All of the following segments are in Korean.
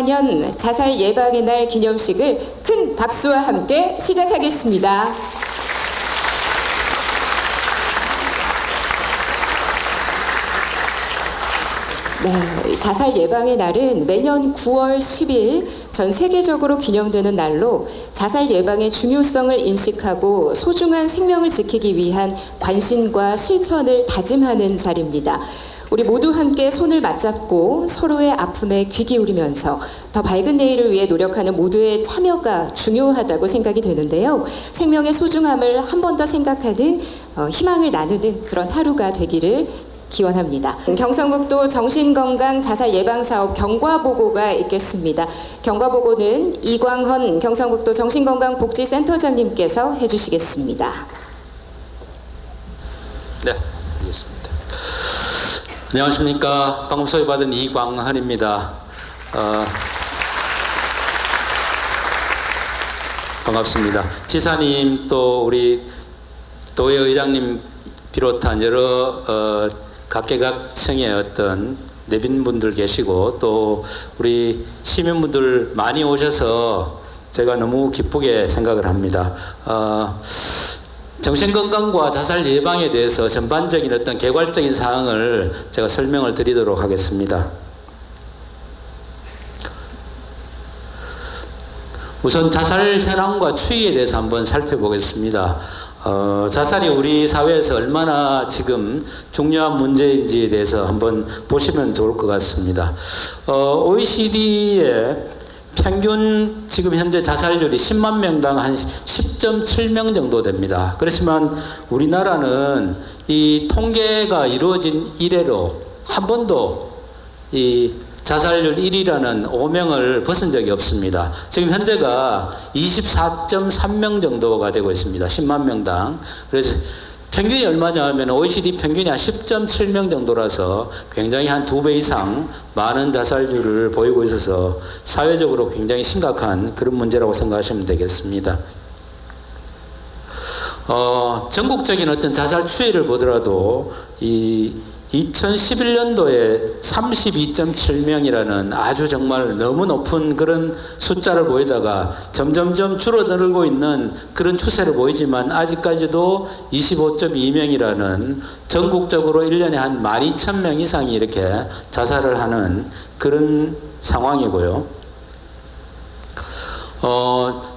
2024년 자살 예방의 날 기념식을 큰 박수와 함께 시작하겠습니다. 네, 자살 예방의 날은 매년 9월 10일 전 세계적으로 기념되는 날로 자살 예방의 중요성을 인식하고 소중한 생명을 지키기 위한 관심과 실천을 다짐하는 자리입니다. 우리 모두 함께 손을 맞잡고 서로의 아픔에 귀 기울이면서 더 밝은 내일을 위해 노력하는 모두의 참여가 중요하다고 생각이 되는데요. 생명의 소중함을 한 번 더 생각하는 희망을 나누는 그런 하루가 되기를 기원합니다. 경상북도 정신건강 자살 예방사업 경과보고가 있겠습니다. 경과보고는 이광헌 경상북도 정신건강복지센터장님께서 해주시겠습니다. 네, 알겠습니다. 안녕하십니까. 방금 소개받은 이광헌입니다. 반갑습니다. 지사님 또 우리 도의 의장님 비롯한 여러 각계각층의 어떤 내빈분들 계시고 또 우리 시민분들 많이 오셔서 제가 너무 기쁘게 생각을 합니다. 정신건강과 자살 예방에 대해서 전반적인 어떤 개괄적인 사항을 제가 설명을 드리도록 하겠습니다. 우선 자살 현황과 추이에 대해서 한번 살펴보겠습니다. 자살이 우리 사회에서 얼마나 지금 중요한 문제인지에 대해서 한번 보시면 좋을 것 같습니다. OECD의 평균 지금 현재 자살률이 10만 명당 한 10.7명 정도 됩니다. 그렇지만 우리나라는 이 통계가 이루어진 이래로 한 번도 이 자살률 1위라는 오명을 벗은 적이 없습니다. 지금 현재가 24.3명 정도가 되고 있습니다. 10만 명당. 그래서 평균이 얼마냐 하면 OECD 평균이 한 10.7명 정도라서 굉장히 한 2배 이상 많은 자살률을 보이고 있어서 사회적으로 굉장히 심각한 그런 문제라고 생각하시면 되겠습니다. 전국적인 어떤 자살 추이를 보더라도 이 2011년도에 32.7명이라는 아주 정말 너무 높은 그런 숫자를 보이다가 점점점 줄어들고 있는 그런 추세를 보이지만 아직까지도 25.2명이라는 전국적으로 1년에 한 12,000명 이상이 이렇게 자살을 하는 그런 상황이고요.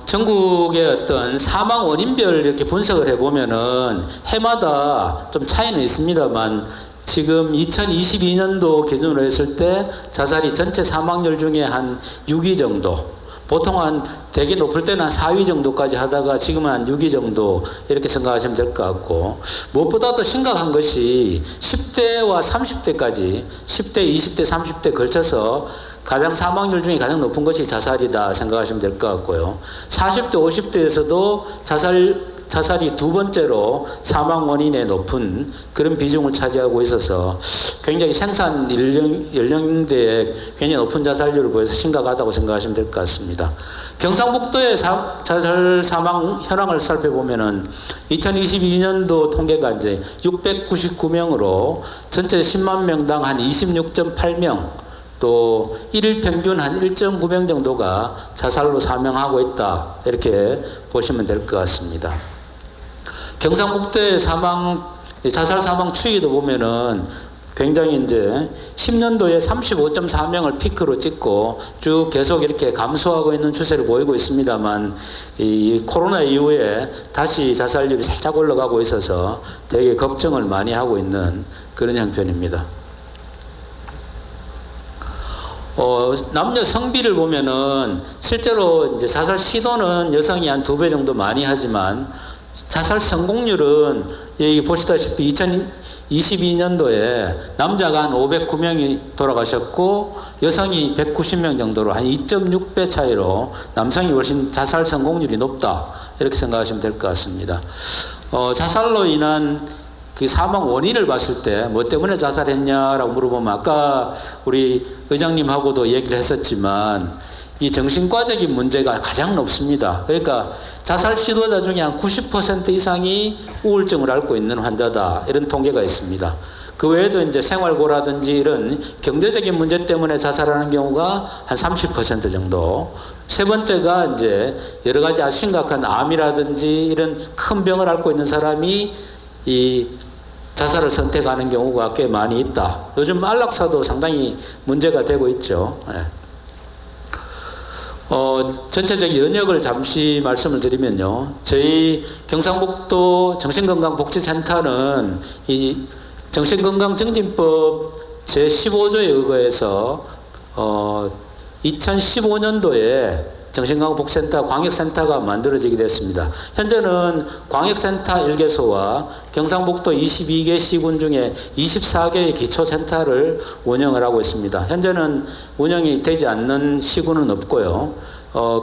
전국의 어떤 사망 원인별 이렇게 분석을 해보면은 해마다 좀 차이는 있습니다만 지금 2022년도 기준으로 했을 때 자살이 전체 사망률 중에 한 6위 정도, 보통 한 되게 높을 때는 한 4위 정도까지 하다가 지금은 한 6위 정도 이렇게 생각하시면 될 것 같고, 무엇보다 더 심각한 것이 10대와 30대까지 10대, 20대, 30대 걸쳐서 가장 사망률 중에 가장 높은 것이 자살이다 생각하시면 될 것 같고요. 40대, 50대에서도 자살이 두 번째로 사망 원인의 높은 그런 비중을 차지하고 있어서 굉장히 생산 연령대에 굉장히 높은 자살률을 보여서 심각하다고 생각하시면 될 것 같습니다. 경상북도의 자살 사망 현황을 살펴보면은 2022년도 통계가 이제 699명으로 전체 10만 명당 한 26.8명, 또 일일 평균 한 1.9명 정도가 자살로 사망하고 있다, 이렇게 보시면 될 것 같습니다. 경상북도의 자살 사망 추이도 보면은 굉장히 이제 10년도에 35.4명을 피크로 찍고 쭉 계속 이렇게 감소하고 있는 추세를 보이고 있습니다만, 이 코로나 이후에 다시 자살률이 살짝 올라가고 있어서 되게 걱정을 많이 하고 있는 그런 형편입니다. 남녀 성비를 보면은 실제로 이제 자살 시도는 여성이 한 2배 정도 많이 하지만 자살 성공률은 여기 보시다시피 2022년도에 남자가 한 509명이 돌아가셨고 여성이 190명 정도로 한 2.6배 차이로 남성이 훨씬 자살 성공률이 높다, 이렇게 생각하시면 될 것 같습니다. 자살로 인한 그 사망 원인을 봤을 때 뭐 때문에 자살했냐라고 물어보면 아까 우리 의장님하고도 얘기를 했었지만 이 정신과적인 문제가 가장 높습니다. 그러니까 자살 시도자 중에 한 90% 이상이 우울증을 앓고 있는 환자다, 이런 통계가 있습니다. 그 외에도 이제 생활고라든지 이런 경제적인 문제 때문에 자살하는 경우가 한 30% 정도. 세 번째가 이제 여러 가지 아주 심각한 암이라든지 이런 큰 병을 앓고 있는 사람이 이 자살을 선택하는 경우가 꽤 많이 있다. 요즘 안락사도 상당히 문제가 되고 있죠. 예. 전체적 연역을 잠시 말씀을 드리면요. 저희 경상북도 정신건강복지센터는 이 정신건강증진법 제15조에 의거해서 2015년도에 정신건강복지센터 광역센터가 만들어지게 됐습니다. 현재는 광역센터 1개소와 경상북도 22개 시군 중에 24개의 기초센터를 운영을 하고 있습니다. 현재는 운영이 되지 않는 시군은 없고요.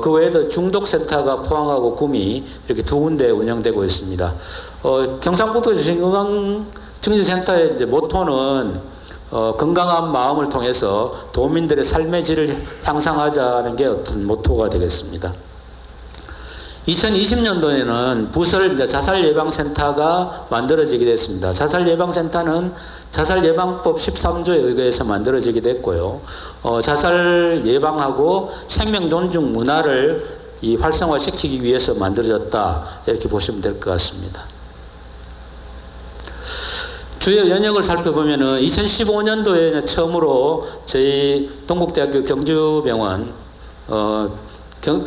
그 외에도 중독센터가 포항하고 구미 이렇게 두 군데 운영되고 있습니다. 경상북도 정신건강증진센터의 이제 모토는 건강한 마음을 통해서 도민들의 삶의 질을 향상하자는 게 어떤 모토가 되겠습니다. 2020년도에는 부설 이제 자살예방센터가 만들어지게 됐습니다. 자살예방센터는 자살예방법 13조에 의거해서 만들어지게 됐고요. 자살 예방하고 생명 존중 문화를 활성화시키기 위해서 만들어졌다. 이렇게 보시면 될 것 같습니다. 주요 연역을 살펴보면은 2015년도에 처음으로 저희 동국대학교 경주병원,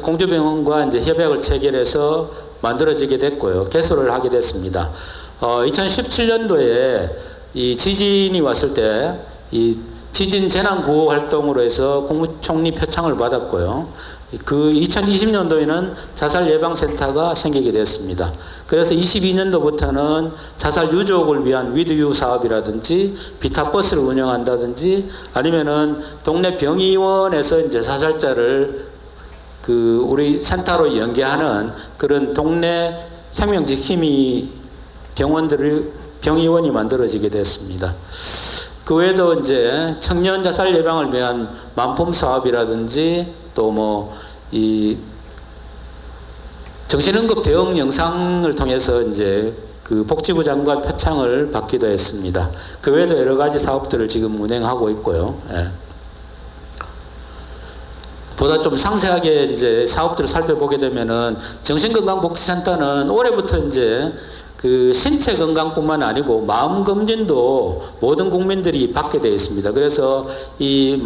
공주병원과 이제 협약을 체결해서 만들어지게 됐고요. 개소를 하게 됐습니다. 2017년도에 이 지진이 왔을 때 이 지진 재난 구호 활동으로 해서 국무총리 표창을 받았고요. 그 2020년도에는 자살 예방센터가 생기게 됐습니다. 그래서 22년도부터는 자살 유족을 위한 위드유 사업이라든지 비타버스를 운영한다든지 아니면은 동네 병의원에서 이제 자살자를 우리 센터로 연계하는 그런 동네 생명지킴이 병의원이 만들어지게 됐습니다. 그 외에도 이제 청년 자살 예방을 위한 만품 사업이라든지 또 정신응급 대응 영상을 통해서 이제 그 복지부 장관 표창을 받기도 했습니다. 그 외에도 여러 가지 사업들을 지금 운행하고 있고요. 예. 보다 좀 상세하게 이제 사업들을 살펴보게 되면은 정신건강복지센터는 올해부터 이제 그 신체 건강뿐만 아니고 마음 검진도 모든 국민들이 받게 되어 있습니다. 그래서 이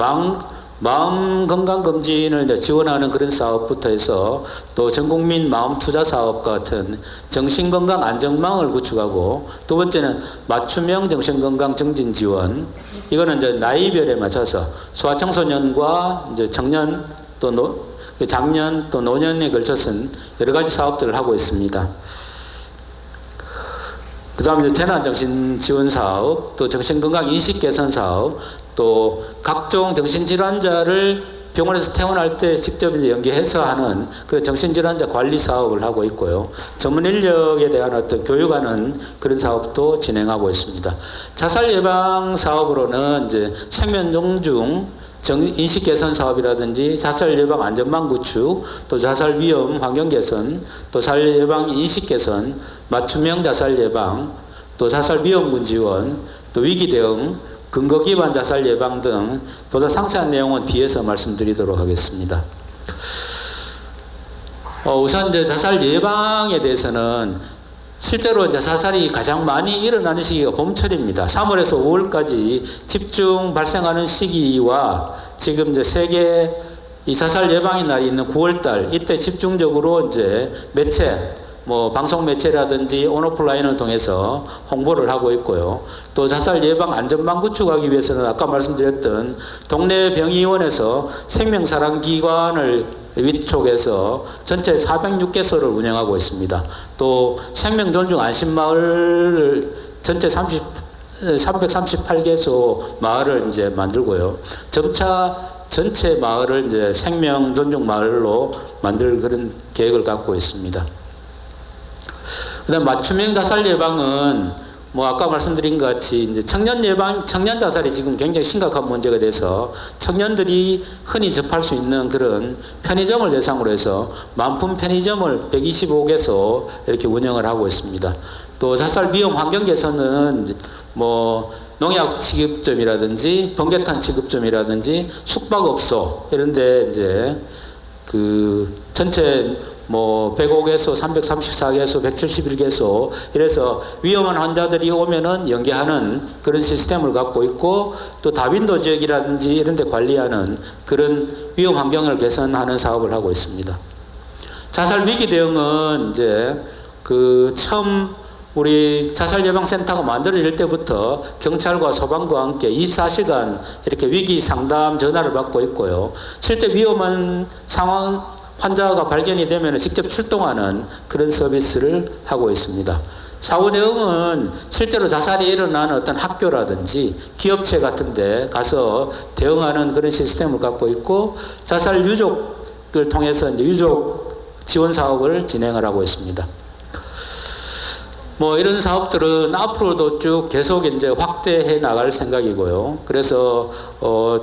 마음 건강 검진을 이제 지원하는 그런 사업부터 해서 또 전국민 마음 투자 사업 같은 정신 건강 안정망을 구축하고 두 번째는 맞춤형 정신 건강 증진 지원. 이거는 이제 나이별에 맞춰서 소아청소년과 이제 청년 또 장년 또 노년에 걸쳐서는 여러 가지 사업들을 하고 있습니다. 그 다음에 재난정신 지원 사업, 또 정신건강 인식 개선 사업, 또 각종 정신질환자를 병원에서 퇴원할 때 직접 이제 연계해서 하는 그런 정신질환자 관리 사업을 하고 있고요. 전문 인력에 대한 어떤 교육하는 그런 사업도 진행하고 있습니다. 자살 예방 사업으로는 이제 생명 존중, 인식 개선 사업이라든지 자살 예방 안전망 구축, 또 자살 위험 환경 개선, 또 자살 예방 인식 개선, 맞춤형 자살 예방, 또 자살 위험군 지원, 또 위기 대응, 근거 기반 자살 예방 등 보다 상세한 내용은 뒤에서 말씀드리도록 하겠습니다. 우선 이제 자살 예방에 대해서는 실제로 이제 자살이 가장 많이 일어나는 시기가 봄철입니다. 3월에서 5월까지 집중 발생하는 시기와 지금 이제 세계 이 자살 예방의 날이 있는 9월달 이때 집중적으로 이제 매체 방송 매체라든지 온오프라인을 통해서 홍보를 하고 있고요. 또 자살 예방 안전망 구축하기 위해서는 아까 말씀드렸던 동네 병의원에서 생명사랑기관을 위촉해서 전체 406개소를 운영하고 있습니다. 또 생명존중 안심마을을 전체 338개소 마을을 이제 만들고요. 점차 전체 마을을 이제 생명존중 마을로 만들 그런 계획을 갖고 있습니다. 그다음 맞춤형 자살 예방은 뭐 아까 말씀드린 것 같이 이제 청년 자살이 지금 굉장히 심각한 문제가 돼서 청년들이 흔히 접할 수 있는 그런 편의점을 대상으로 해서 만품 편의점을 125개소 이렇게 운영을 하고 있습니다. 또 자살 위험 환경 개선은 뭐 농약 취급점이라든지 번개탄 취급점이라든지 숙박업소 이런데 이제 그 전체 뭐 105개소, 334개소, 171개소 이래서 위험한 환자들이 오면은 연계하는 그런 시스템을 갖고 있고 또 다빈도 지역이라든지 이런 데 관리하는 그런 위험 환경을 개선하는 사업을 하고 있습니다. 자살 위기 대응은 이제 그 처음 우리 자살예방센터가 만들어질 때부터 경찰과 소방과 함께 24시간 이렇게 위기 상담 전화를 받고 있고요. 실제 위험한 상황 환자가 발견이 되면 직접 출동하는 그런 서비스를 하고 있습니다. 사후 대응은 실제로 자살이 일어나는 어떤 학교라든지 기업체 같은 데 가서 대응하는 그런 시스템을 갖고 있고 자살 유족을 통해서 이제 유족 지원 사업을 진행을 하고 있습니다. 뭐 이런 사업들은 앞으로도 쭉 계속 이제 확대해 나갈 생각이고요. 그래서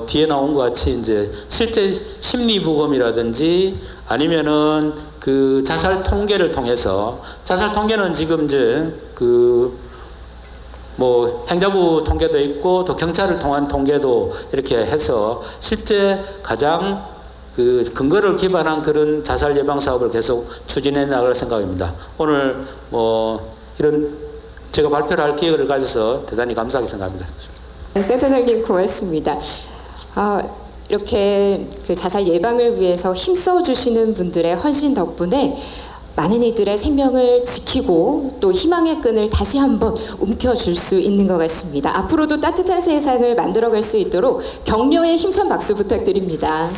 뒤에 나온 것 같이 이제 실제 심리부검이라든지 아니면은 그 자살 통계를 통해서 자살 통계는 지금 이제 그 뭐 행자부 통계도 있고 또 경찰을 통한 통계도 이렇게 해서 실제 가장 그 근거를 기반한 그런 자살 예방 사업을 계속 추진해 나갈 생각입니다. 오늘 뭐 이런 제가 발표를 할 기회를 가져서 대단히 감사하게 생각합니다. 센터장님 고맙습니다. 이렇게 그 자살 예방을 위해서 힘써 주시는 분들의 헌신 덕분에 많은 이들의 생명을 지키고 또 희망의 끈을 다시 한번 움켜줄 수 있는 것 같습니다. 앞으로도 따뜻한 세상을 만들어갈 수 있도록 격려의 힘찬 박수 부탁드립니다.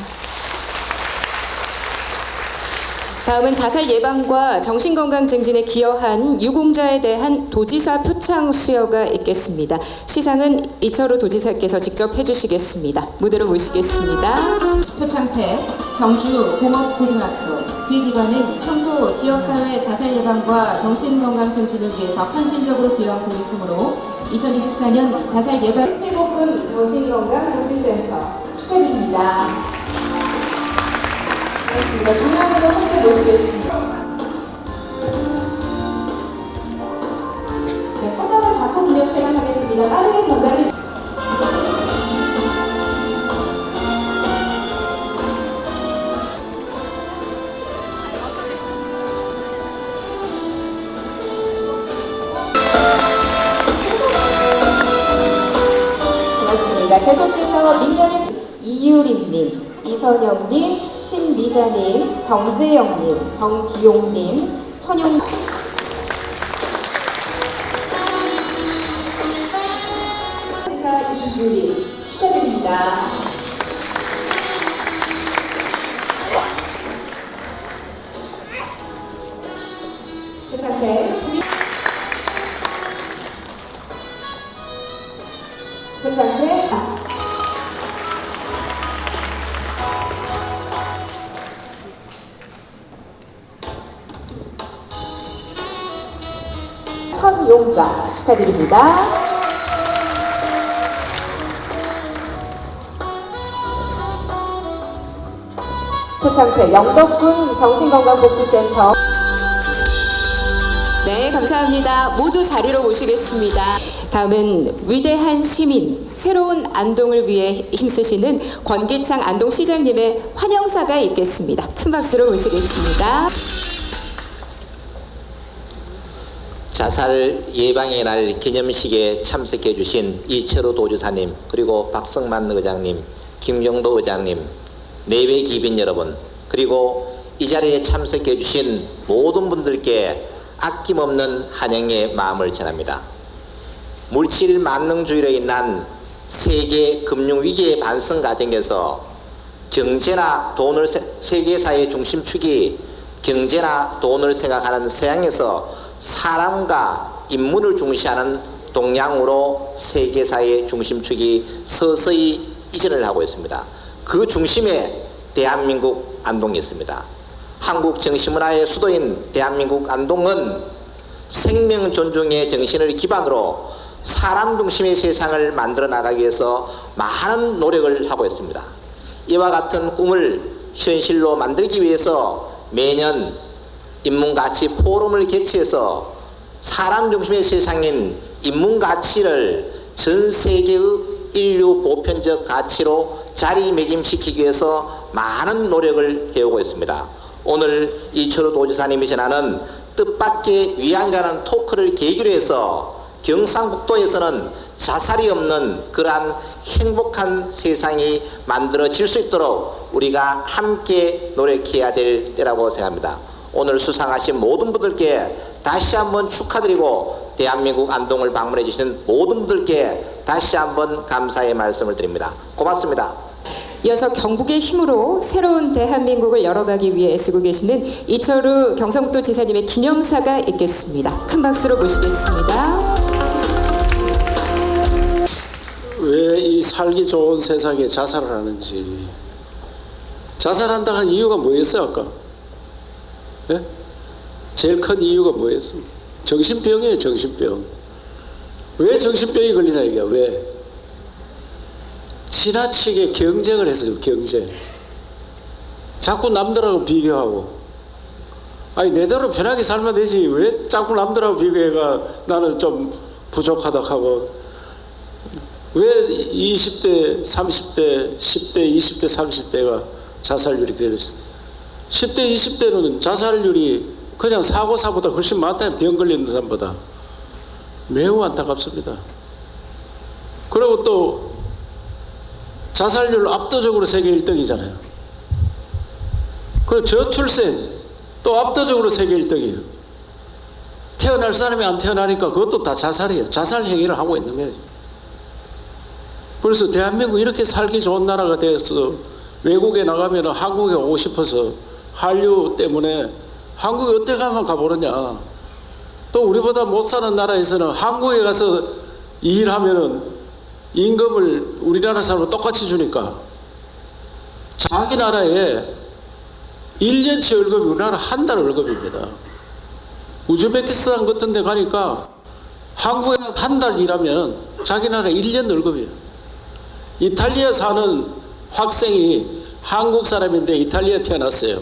다음은 자살 예방과 정신건강 증진에 기여한 유공자에 대한 도지사 표창 수여가 있겠습니다. 시상은 이철우 도지사께서 직접 해주시겠습니다. 무대로 모시겠습니다. 표창패 경주공업고등학교 귀기관은 평소 지역사회 자살 예방과 정신건강 증진을 위해서 헌신적으로 기여한 고위품으로 2024년 자살 예방 최고급 정신건강복지센터 축하드립니다. 고맙습니다. 중앙으로 함께 모시겠습니다. 네, 꽃다발 받고 기념 촬영하겠습니다. 빠르게 전달해 고맙습니다. 계속해서 민간의 이유림님, 이선영님, 신미자님, 정재영님, 정기용님, 천용 지사 이유림 축하드립니다. 표창패 표창패 천용자 축하드립니다. 표창패 영덕군 정신건강복지센터. 네, 감사합니다. 모두 자리로 모시겠습니다. 다음은 위대한 시민, 새로운 안동을 위해 힘쓰시는 권기창 안동시장님의 환영사가 있겠습니다. 큰 박수로 모시겠습니다. 자살 예방의 날 기념식에 참석해 주신 이철우 도지사님, 그리고 박성만 의장님, 김경도 의장님, 내외 기빈 여러분, 그리고 이 자리에 참석해 주신 모든 분들께 아낌없는 환영의 마음을 전합니다. 물질 만능주의로 인한 세계 금융위기의 반성 과정에서 경제나 돈을 세계사의 중심축이 경제나 돈을 생각하는 서양에서 사람과 인문을 중시하는 동양으로 세계사의 중심축이 서서히 이전을 하고 있습니다. 그 중심에 대한민국 안동이 있습니다. 한국 정신문화의 수도인 대한민국 안동은 생명 존중의 정신을 기반으로 사람 중심의 세상을 만들어 나가기 위해서 많은 노력을 하고 있습니다. 이와 같은 꿈을 현실로 만들기 위해서 매년 인문가치 포럼을 개최해서 사람 중심의 세상인 인문가치를 전 세계의 인류 보편적 가치로 자리매김시키기 위해서 많은 노력을 해오고 있습니다. 오늘 이철우 도지사님이 전하는 뜻밖의 위안이라는 토크를 계기로 해서 경상북도에서는 자살이 없는 그러한 행복한 세상이 만들어질 수 있도록 우리가 함께 노력해야 될 때라고 생각합니다. 오늘 수상하신 모든 분들께 다시 한번 축하드리고 대한민국 안동을 방문해 주신 모든 분들께 다시 한번 감사의 말씀을 드립니다. 고맙습니다. 이어서 경북의 힘으로 새로운 대한민국을 열어가기 위해 애쓰고 계시는 이철우 경상북도 지사님의 기념사가 있겠습니다. 큰 박수로 모시겠습니다. 왜 이 살기 좋은 세상에 자살을 하는지, 자살한다는 이유가 뭐였어요 아까? 예? 제일 큰 이유가 뭐였습니까? 정신병이에요. 정신병. 왜 정신병이 걸리나 이게 왜? 지나치게 경쟁을 해서 경쟁. 자꾸 남들하고 비교하고. 아니 내대로 편하게 살면 되지 왜 자꾸 남들하고 비교해가 나는 좀 부족하다 하고. 왜 20대, 30대, 10대, 20대, 30대가 자살률이 그랬어? 10대, 20대는 자살률이 그냥 사고사보다 훨씬 많다. 병 걸리는 사람보다. 매우 안타깝습니다. 그리고 또 자살률 압도적으로 세계 1등이잖아요. 그리고 저출생 또 압도적으로 세계 1등이에요. 태어날 사람이 안 태어나니까 그것도 다 자살이에요. 자살 행위를 하고 있는 거예요. 그래서 대한민국 이렇게 살기 좋은 나라가 되어서 외국에 나가면 한국에 오고 싶어서 한류 때문에 한국에 어떻게 가면 가보느냐. 또 우리보다 못 사는 나라에서는 한국에 가서 일하면은 임금을 우리나라 사람과 똑같이 주니까 자기 나라에 1년치 월급이 우리나라 한 달 월급입니다. 우즈베키스탄 같은 데 가니까 한국에 가서 한 달 일하면 자기 나라 1년 월급이에요. 이탈리아 사는 학생이 한국 사람인데 이탈리아에 태어났어요.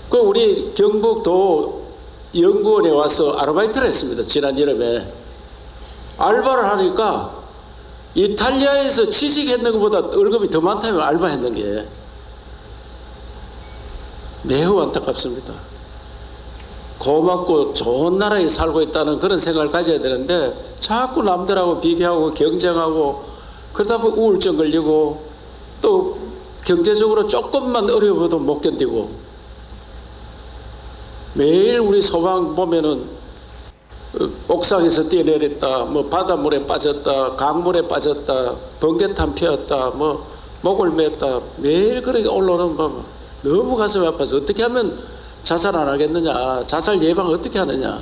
그 우리 경북도 연구원에 와서 아르바이트를 했습니다. 지난 여름에. 알바를 하니까 이탈리아에서 취직했는 것보다 월급이 더 많다면 알바했는 게 매우 안타깝습니다. 고맙고 좋은 나라에 살고 있다는 그런 생각을 가져야 되는데 자꾸 남들하고 비교하고 경쟁하고 그러다 보면 우울증 걸리고 또 경제적으로 조금만 어려워도 못 견디고 매일 우리 소방 보면은 옥상에서 뛰어내렸다, 뭐 바닷물에 빠졌다, 강물에 빠졌다, 번개탄 피웠다, 뭐 목을 맸다, 매일 그렇게 올라오는 거 너무 가슴이 아파서 어떻게 하면 자살 안 하겠느냐, 자살 예방 어떻게 하느냐.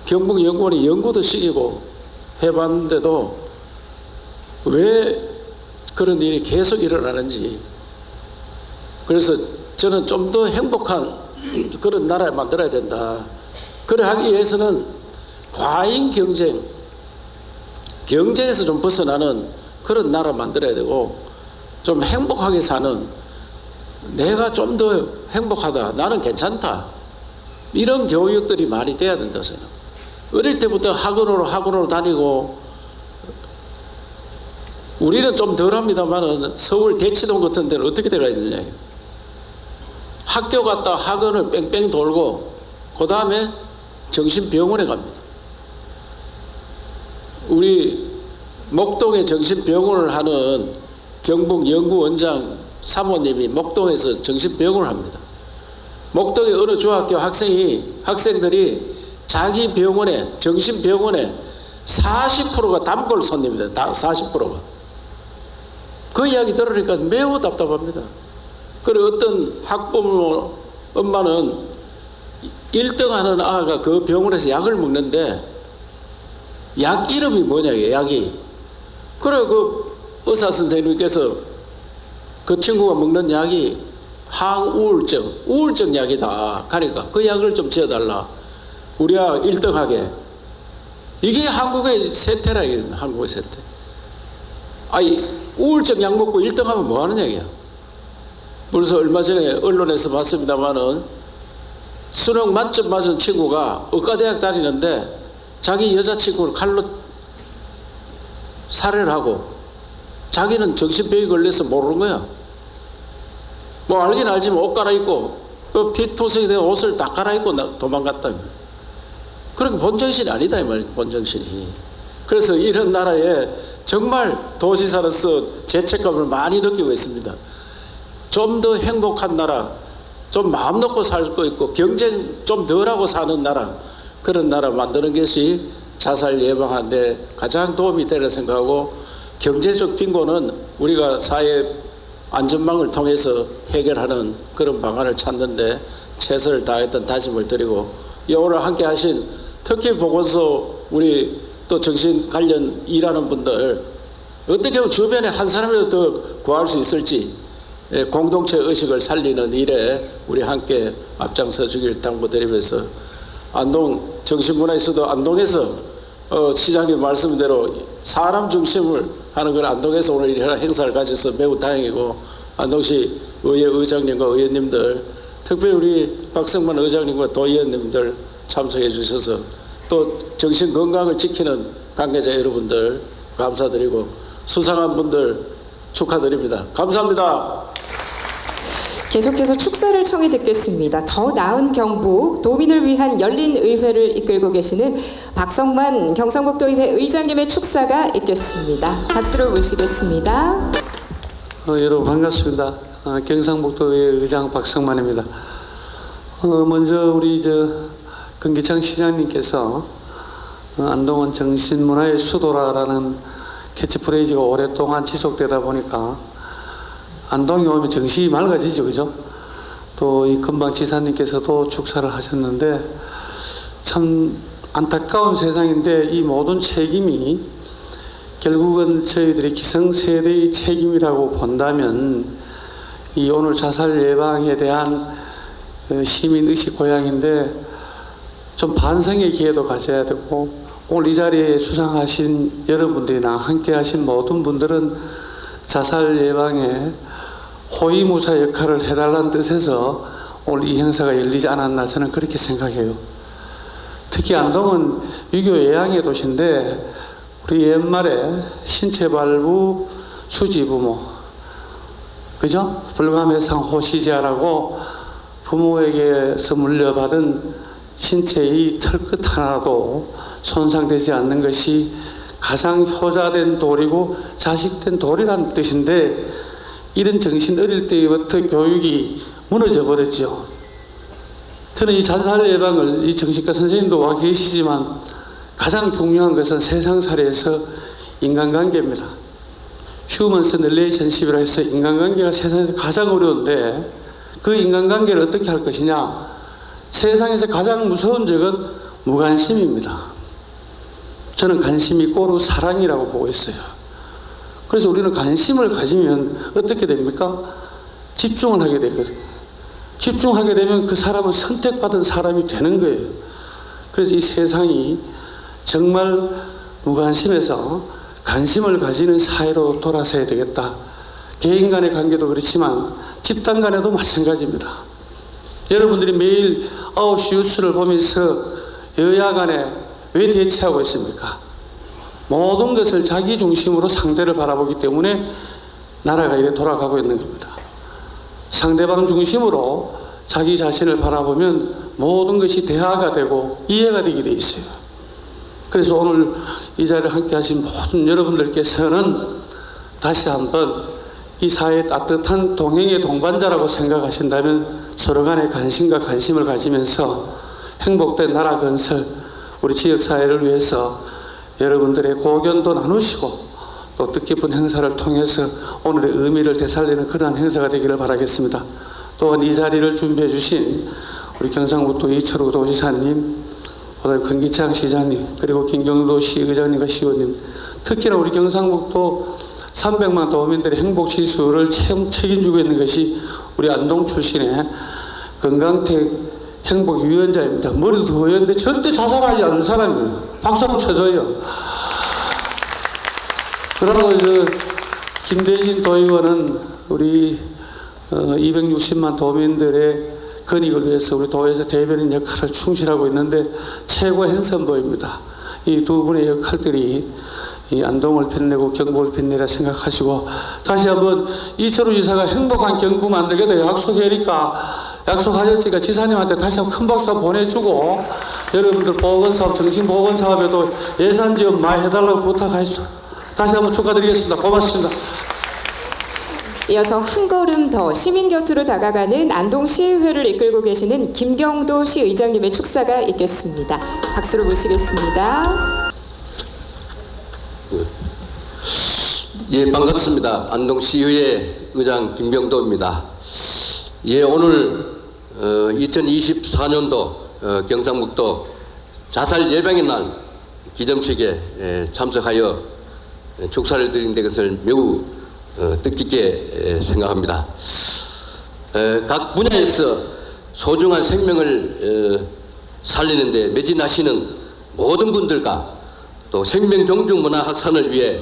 경북연구원이 연구도 시키고 해봤는데도 왜 그런 일이 계속 일어나는지. 그래서 저는 좀 더 행복한 그런 나라를 만들어야 된다. 그래 하기 위해서는 과잉 경쟁에서 좀 벗어나는 그런 나라 만들어야 되고 좀 행복하게 사는, 내가 좀 더 행복하다, 나는 괜찮다, 이런 교육들이 많이 돼야 된다고 생각합니다. 어릴 때부터 학원으로 다니고, 우리는 좀 덜합니다만 서울 대치동 같은 데는 어떻게 돼가 있느냐. 학교 갔다 학원을 뺑뺑 돌고 그 다음에 정신병원에 갑니다. 우리 목동에 정신병원을 하는 경북연구원장 사모님이 목동에서 정신병원을 합니다. 목동의 어느 중학교 학생들이 자기 병원에, 정신병원에 40%가 단골 손님입니다. 다 40%가. 그 이야기 들으니까 매우 답답합니다. 그리고 어떤 학부모 엄마는 1등 하는 아가 그 병원에서 약을 먹는데 약 이름이 뭐냐, 약이. 그래 그 의사 선생님께서 그 친구가 먹는 약이 우울증 약이다. 그러니까 그 약을 좀 지어달라. 우리가 1등하게. 이게 한국의 세태라, 이게 한국의 세태. 아니, 우울증 약 먹고 1등하면 뭐 하는 얘기야? 그래서 얼마 전에 언론에서 봤습니다만은 수능 만점 맞은 친구가 의과대학 다니는데 자기 여자친구를 칼로 살해를 하고 자기는 정신병이 걸려서 모르는 거야. 뭐 알긴 알지만 옷 갈아입고 그 피투성이 된 옷을 다 갈아입고 도망갔다. 그러니까 본정신이 아니다 이 말이야. 본정신이. 그래서 이런 나라에 정말 도지사로서 죄책감을 많이 느끼고 있습니다. 좀 더 행복한 나라, 좀 마음 놓고 살고 있고 경쟁 좀 덜하고 사는 나라, 그런 나라 만드는 것이 자살 예방하는 데 가장 도움이 되리라 생각하고, 경제적 빈곤은 우리가 사회 안전망을 통해서 해결하는 그런 방안을 찾는데 최선을 다했던 다짐을 드리고, 오늘 함께 하신 특히 보건소 우리 또 정신 관련 일하는 분들 어떻게 하면 주변에 한 사람이라도 더 구할 수 있을지 공동체 의식을 살리는 일에 우리 함께 앞장서 주길 당부드리면서, 안동 정신문화에서도 안동에서 시장님 말씀대로 사람 중심을 하는 건 안동에서 오늘 이런 행사를 가져서 매우 다행이고, 안동시 의회 의장님과 의원님들, 특별히 우리 박성만 의장님과 도의원님들 참석해 주셔서 또 정신 건강을 지키는 관계자 여러분들 감사드리고, 수상한 분들 축하드립니다. 감사합니다. 계속해서 축사를 청해 듣겠습니다. 더 나은 경북, 도민을 위한 열린 의회를 이끌고 계시는 박성만 경상북도의회 의장님의 축사가 있겠습니다. 박수로 모시겠습니다. 여러분 반갑습니다. 경상북도의회 의장 박성만입니다. 먼저 우리 건기창 시장님께서 안동은 정신문화의 수도라라는 캐치프레이즈가 오랫동안 지속되다 보니까 안동에 오면 정신이 맑아지죠, 그죠? 또 이 금방 지사님께서도 축사를 하셨는데 참 안타까운 세상인데, 이 모든 책임이 결국은 저희들이 기성세대의 책임이라고 본다면, 이 오늘 자살 예방에 대한 시민의식 고양인데 좀 반성의 기회도 가져야 되고, 오늘 이 자리에 수상하신 여러분들이나 함께 하신 모든 분들은 자살 예방에 호위무사 역할을 해달라는 뜻에서 오늘 이 행사가 열리지 않았나, 저는 그렇게 생각해요. 특히 안동은 유교 예양의 도시인데, 우리 옛말에 신체발부 수지부모, 그죠? 불감해상 호시자라고 부모에게서 물려받은 신체의 털끝 하나도 손상되지 않는 것이 가장 효자된 도리고 자식된 도리라는 뜻인데, 이런 정신 어릴 때부터 교육이 무너져 버렸죠. 저는 이 자살 예방을, 이 정신과 선생님도 와 계시지만 가장 중요한 것은 세상살이에서 인간관계입니다. 휴먼스 릴레이션십이라 해서 인간관계가 세상에서 가장 어려운데, 그 인간관계를 어떻게 할 것이냐. 세상에서 가장 무서운 적은 무관심입니다. 저는 관심이 꼬르 사랑이라고 보고 있어요. 그래서 우리는 관심을 가지면 어떻게 됩니까? 집중을 하게 되거든요. 집중하게 되면 그 사람은 선택받은 사람이 되는 거예요. 그래서 이 세상이 정말 무관심해서 관심을 가지는 사회로 돌아서야 되겠다. 개인 간의 관계도 그렇지만 집단 간에도 마찬가지입니다. 여러분들이 매일 9시 뉴스를 보면서 여야 간에 왜 대치하고 있습니까? 모든 것을 자기 중심으로 상대를 바라보기 때문에 나라가 이래 돌아가고 있는 겁니다. 상대방 중심으로 자기 자신을 바라보면 모든 것이 대화가 되고 이해가 되게 돼 있어요. 그래서 오늘 이 자리를 함께 하신 모든 여러분들께서는 다시 한번 이 사회의 따뜻한 동행의 동반자라고 생각하신다면 서로 간의 관심과 관심을 가지면서 행복된 나라 건설, 우리 지역사회를 위해서 여러분들의 고견도 나누시고 또 뜻깊은 행사를 통해서 오늘의 의미를 되살리는 그러한 행사가 되기를 바라겠습니다. 또한 이 자리를 준비해 주신 우리 경상북도 이철우 도지사님, 오늘 건기창 시장님, 그리고 김경도시 의장님과 시의원님, 특히나 우리 경상북도 300만 도민들의 행복지수를 책임지고 있는 것이 우리 안동 출신의 건강택 행복위원장입니다. 머리도 허연데 절대 자살하지 않는 사람이에요. 박수 한번 쳐줘요. 그리고 김대진 도의원은 우리 260만 도민들의 권익을 위해서 우리 도에서 대변인 역할을 충실하고 있는데 최고 행선보입니다. 이 두 분의 역할들이 이 안동을 빛내고 경북을 빛내라 생각하시고 다시 한번 이철우 지사가 행복한 경북 만들겠다 약속하셨으니까 지사님한테 다시 한번 큰 박수 한번 보내주고 여러분들 보건사업, 정신보건사업에도 예산 지원 많이 해달라고 부탁하시죠. 다시 한번 축하드리겠습니다. 고맙습니다. 이어서 한 걸음 더 시민 곁으로 다가가는 안동시의회를 이끌고 계시는 김경도 시의장님의 축사가 있겠습니다. 박수로 모시겠습니다. 예, 반갑습니다. 안동시의회 의장 김경도입니다. 예, 오늘 2024년도 경상북도 자살 예방의 날 기념식에 참석하여 축사를 드린 것을 매우 뜻깊게 생각합니다. 각 분야에서 소중한 생명을 살리는 데 매진하시는 모든 분들과 또 생명 존중 문화 확산을 위해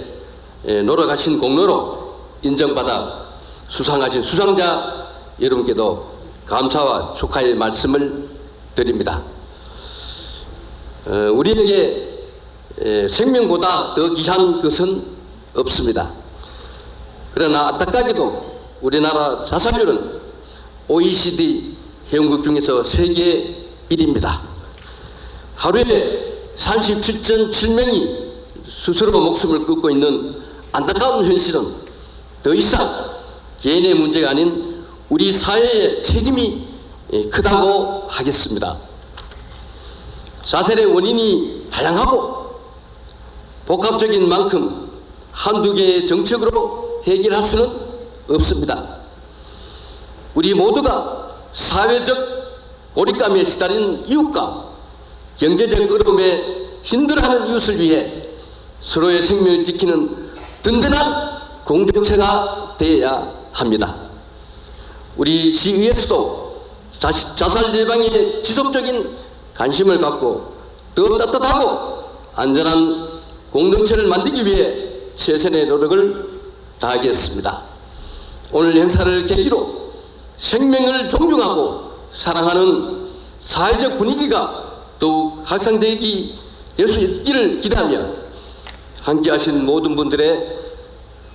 노력하신 공로로 인정받아 수상하신 수상자 여러분께도 감사와 축하의 말씀을 드립니다. 우리에게 생명보다 더 귀한 것은 없습니다. 그러나 안타깝게도 우리나라 자살률은 OECD 회원국 중에서 세계 1위입니다. 하루에 37.7명이 스스로 목숨을 끊고 있는 안타까운 현실은 더 이상 개인의 문제가 아닌 우리 사회의 책임이 크다고 하겠습니다. 자살의 원인이 다양하고 복합적인 만큼 한두 개의 정책으로 해결할 수는 없습니다. 우리 모두가 사회적 고립감에 시달린 이웃과 경제적 어려움에 힘들어하는 이웃을 위해 서로의 생명을 지키는 든든한 공동체가 되어야 합니다. 우리 시의회에서도 자살 예방에 지속적인 관심을 갖고 더 따뜻하고 안전한 공동체를 만들기 위해 최선의 노력을 다하겠습니다. 오늘 행사를 계기로 생명을 존중하고 사랑하는 사회적 분위기가 더욱 확산되기 될 수 있기를 기대하며 함께하신 모든 분들의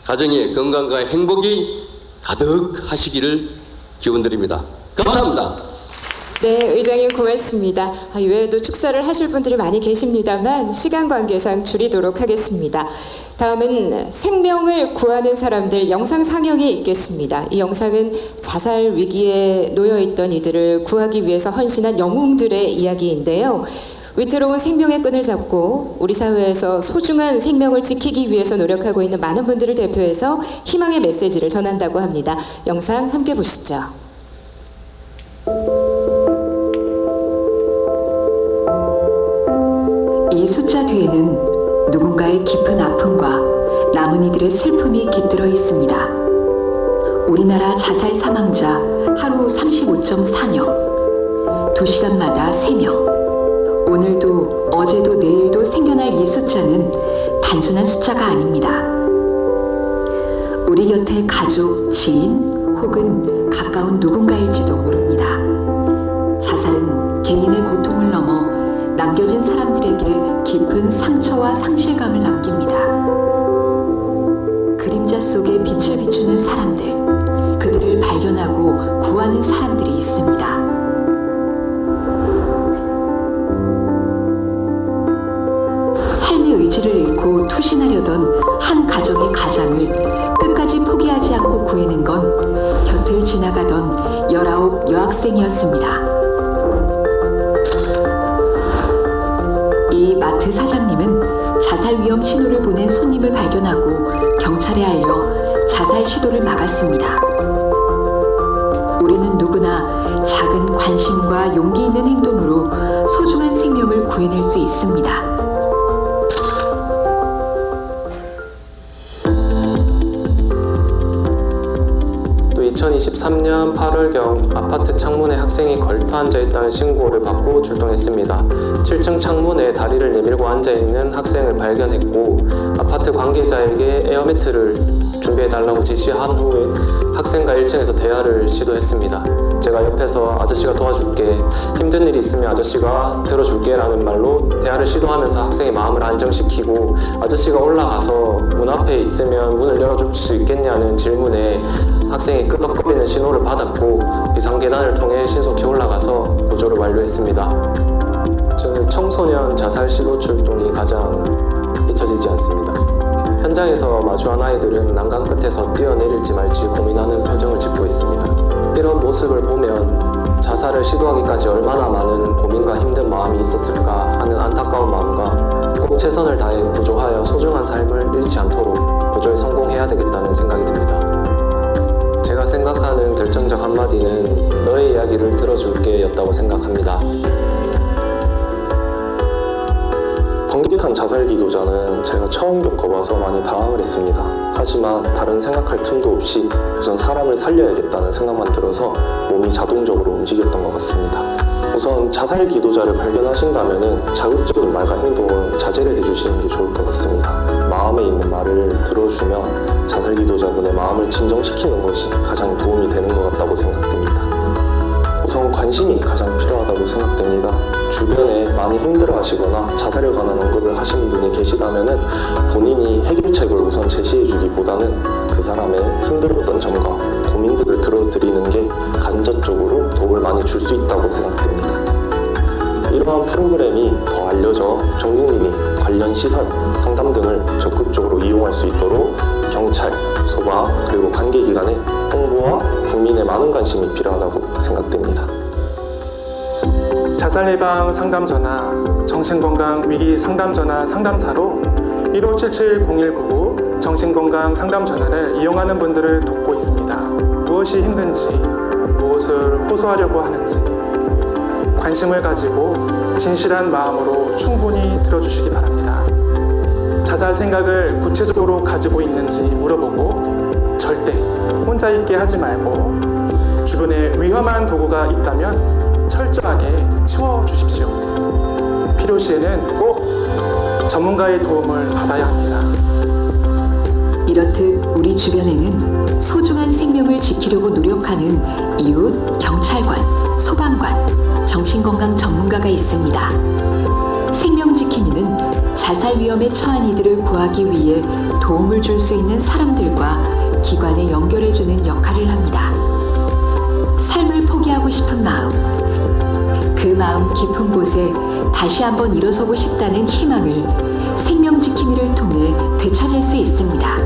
가정에 건강과 행복이 가득하시기를 기원드립니다. 감사합니다. 네, 의장님 고맙습니다. 이외에도 축사를 하실 분들이 많이 계십니다만 시간 관계상 줄이도록 하겠습니다. 다음은 생명을 구하는 사람들 영상 상영이 있겠습니다. 이 영상은 자살 위기에 놓여있던 이들을 구하기 위해서 헌신한 영웅들의 이야기인데요. 위태로운 생명의 끈을 잡고 우리 사회에서 소중한 생명을 지키기 위해서 노력하고 있는 많은 분들을 대표해서 희망의 메시지를 전한다고 합니다. 영상 함께 보시죠. 이 숫자 뒤에는 누군가의 깊은 아픔과 남은 이들의 슬픔이 깃들어 있습니다. 우리나라 자살 사망자 하루 35.4명, 2시간마다 3명. 오늘도 어제도 내일도 생겨날 이 숫자는 단순한 숫자가 아닙니다. 우리 곁에 가족, 지인 혹은 가까운 누군가일지도 모릅니다. 자살은 개인의 고통을 넘어 남겨진 사람들에게 깊은 상처와 상실감을 남깁니다. 그림자 속에 빛을 비추는 사람들, 그들을 발견하고 구하는 사람들이 있습니다. 삶의 의지를 잃고 투신하려던 한 가정의 가장을 끝까지 포기하지 않고 구해낸 건 곁을 지나가던 19 여학생이었습니다. 이 마트 사장님은 자살 위험 신호를 보낸 손님을 발견하고 경찰에 알려 자살 시도를 막았습니다. 우리는 누구나 작은 관심과 용기 있는 행동으로 소중한 생명을 구해낼 수 있습니다. 또 2024 2013년 8월경 아파트 창문에 학생이 걸터 앉아있다는 신고를 받고 출동했습니다. 7층 창문에 다리를 내밀고 앉아있는 학생을 발견했고 아파트 관계자에게 에어매트를 준비해달라고 지시한 후에 학생과 1층에서 대화를 시도했습니다. 제가 옆에서 아저씨가 도와줄게, 힘든 일이 있으면 아저씨가 들어줄게 라는 말로 대화를 시도하면서 학생의 마음을 안정시키고 아저씨가 올라가서 문 앞에 있으면 문을 열어줄 수 있겠냐는 질문에 학생이 끄덕거리는 신호를 받았고 비상계단을 통해 신속히 올라가서 구조를 완료했습니다. 저는 청소년 자살 시도 출동이 가장 잊혀지지 않습니다. 현장에서 마주한 아이들은 난간 끝에서 뛰어내릴지 말지 고민하는 표정을 짓고 있습니다. 이런 모습을 보면 자살을 시도하기까지 얼마나 많은 고민과 힘든 마음이 있었을까 하는 안타까운 마음과 꼭 최선을 다해 구조하여 소중한 삶을 잃지 않도록 구조에 성공해야 되겠다는 생각이 듭니다. 제가 생각하는 결정적 한마디는 너의 이야기를 들어줄게 였다고 생각합니다. 번개탄 자살 기도자는 제가 처음 겪어봐서 많이 당황을 했습니다. 하지만 다른 생각할 틈도 없이 우선 사람을 살려야겠다는 생각만 들어서 몸이 자동적으로 움직였던 것 같습니다. 우선 자살 기도자를 발견하신다면 자극적인 말과 행동은 자제를 해주시는 게 좋을 것 같습니다. 마음에 있는 말을 들어주며 자살 기도자분의 마음을 진정시키는 것이 가장 도움이 되는 것 같다고 생각됩니다. 우선 관심이 가장 필요하다고 생각됩니다. 주변에 많이 힘들어하시거나 자살에 관한 언급을 하시는 분이 계시다면 본인이 해결책을 우선 제시해주기보다는 그 사람의 힘들었던 점과 고민들을 들어드리는 게 간접적으로 도움을 많이 줄 수 있다고 생각됩니다. 이러한 프로그램이 더 알려져 전 국민이 관련 시설, 상담 등을 적극적으로 이용할 수 있도록 경찰, 소방, 그리고 관계기관의 홍보와 국민의 많은 관심이 필요하다고 생각됩니다. 자살 예방 상담 전화, 정신건강 위기 상담 전화 상담사로 1577-0199 정신건강 상담 전화를 이용하는 분들을 돕고 있습니다. 무엇이 힘든지, 무엇을 호소하려고 하는지 관심을 가지고 진실한 마음으로 충분히 들어주시기 바랍니다. 자살 생각을 구체적으로 가지고 있는지 물어보고 절대 혼자 있게 하지 말고 주변에 위험한 도구가 있다면 철저하게 치워주십시오. 필요시에는 꼭 전문가의 도움을 받아야 합니다. 이렇듯 우리 주변에는 소중한 생명을 지키려고 노력하는 이웃, 경찰관, 소방관, 정신건강 전문가가 있습니다. 생명지킴이는 자살 위험에 처한 이들을 구하기 위해 도움을 줄 수 있는 사람들과 기관에 연결해주는 역할을 합니다. 삶을 포기하고 싶은 마음, 그 마음 깊은 곳에 다시 한번 일어서고 싶다는 희망을 생명지킴이를 통해 되찾을 수 있습니다.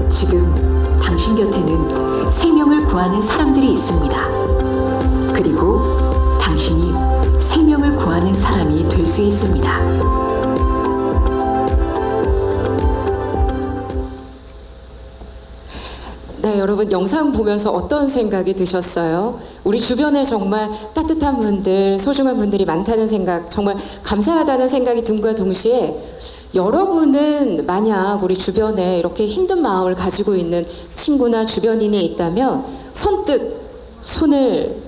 지금 당신 곁에는 생명을 구하는 사람들이 있습니다. 그리고 당신이 생명을 구하는 사람이 될 수 있습니다. 네, 여러분 영상 보면서 어떤 생각이 드셨어요? 우리 주변에 정말 따뜻한 분들, 소중한 분들이 많다는 생각, 정말 감사하다는 생각이 든과 동시에 여러분은 만약 우리 주변에 이렇게 힘든 마음을 가지고 있는 친구나 주변인이 있다면 선뜻 손을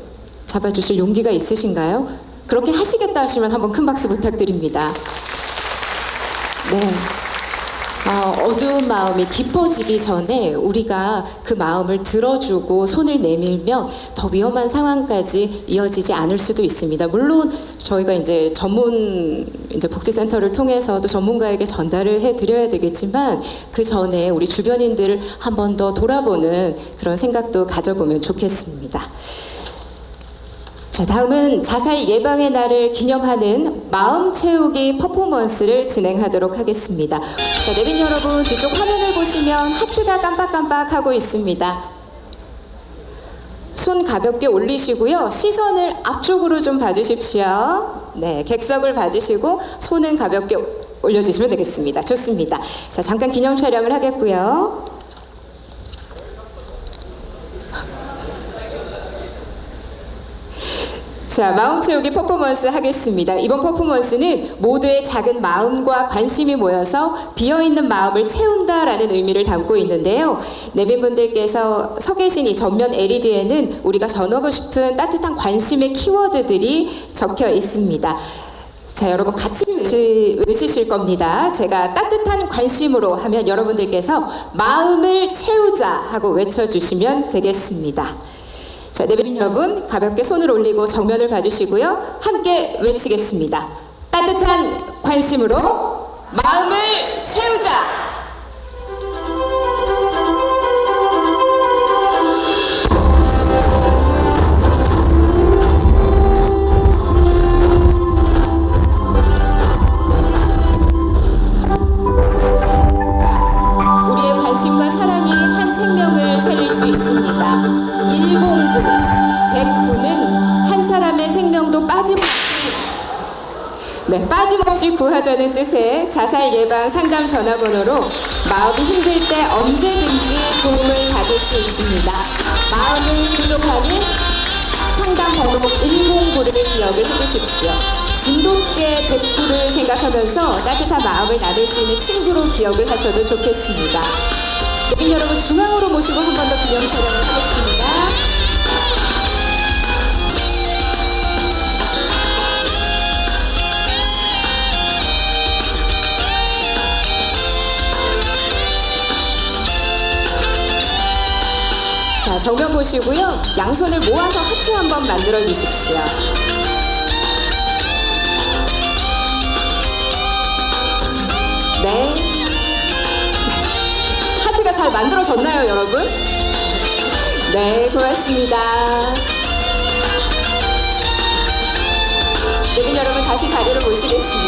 잡아주실 용기가 있으신가요? 그렇게 하시겠다 하시면 한번 큰 박수 부탁드립니다. 네. 어두운 마음이 깊어지기 전에 우리가 그 마음을 들어주고 손을 내밀면 더 위험한 상황까지 이어지지 않을 수도 있습니다. 물론 저희가 이제 복지센터를 통해서도 전문가에게 전달을 해드려야 되겠지만 그 전에 우리 주변인들을 한 번 더 돌아보는 그런 생각도 가져보면 좋겠습니다. 자, 다음은 자살 예방의 날을 기념하는 마음 채우기 퍼포먼스를 진행하도록 하겠습니다. 자, 내빈 여러분 뒤쪽 화면을 보시면 하트가 깜빡깜빡하고 있습니다. 손 가볍게 올리시고요. 시선을 앞쪽으로 좀 봐주십시오. 네, 객석을 봐주시고 손은 가볍게 올려주시면 되겠습니다. 좋습니다. 자, 잠깐 기념 촬영을 하겠고요. 자, 마음 채우기 퍼포먼스 하겠습니다. 이번 퍼포먼스는 모두의 작은 마음과 관심이 모여서 비어있는 마음을 채운다라는 의미를 담고 있는데요. 내빈분들께서 서 계신 이 전면 LED에는 우리가 전하고 싶은 따뜻한 관심의 키워드들이 적혀 있습니다. 자, 여러분 같이 외치실 겁니다. 제가 따뜻한 관심으로 하면 여러분들께서 마음을 채우자 하고 외쳐주시면 되겠습니다. 자, 내빈 여러분 가볍게 손을 올리고 정면을 봐주시고요. 함께 외치겠습니다. 따뜻한 관심으로 마음을 채우자. 우리의 관심과 사랑이 한 생명을 살릴 수 있습니다. 109, 109는 한 사람의 생명도 빠짐없이 구하자는 뜻의 자살 예방 상담 전화번호로 마음이 힘들 때 언제든지 도움을 받을 수 있습니다. 마음을 부족하니 상담 번호 109를 기억을 해주십시오. 진돗개 109를 생각하면서 따뜻한 마음을 나눌 수 있는 친구로 기억을 하셔도 좋겠습니다. 내빈 여러분 중앙으로 모시고 한 번 더 기념 촬영을 하겠습니다. 자, 정면 보시고요. 양손을 모아서 하트 한번 만들어 주십시오. 네. 하트가 잘 만들어졌나요, 여러분? 네, 고맙습니다. 내빈 여러분 다시 자리로 모시겠습니다.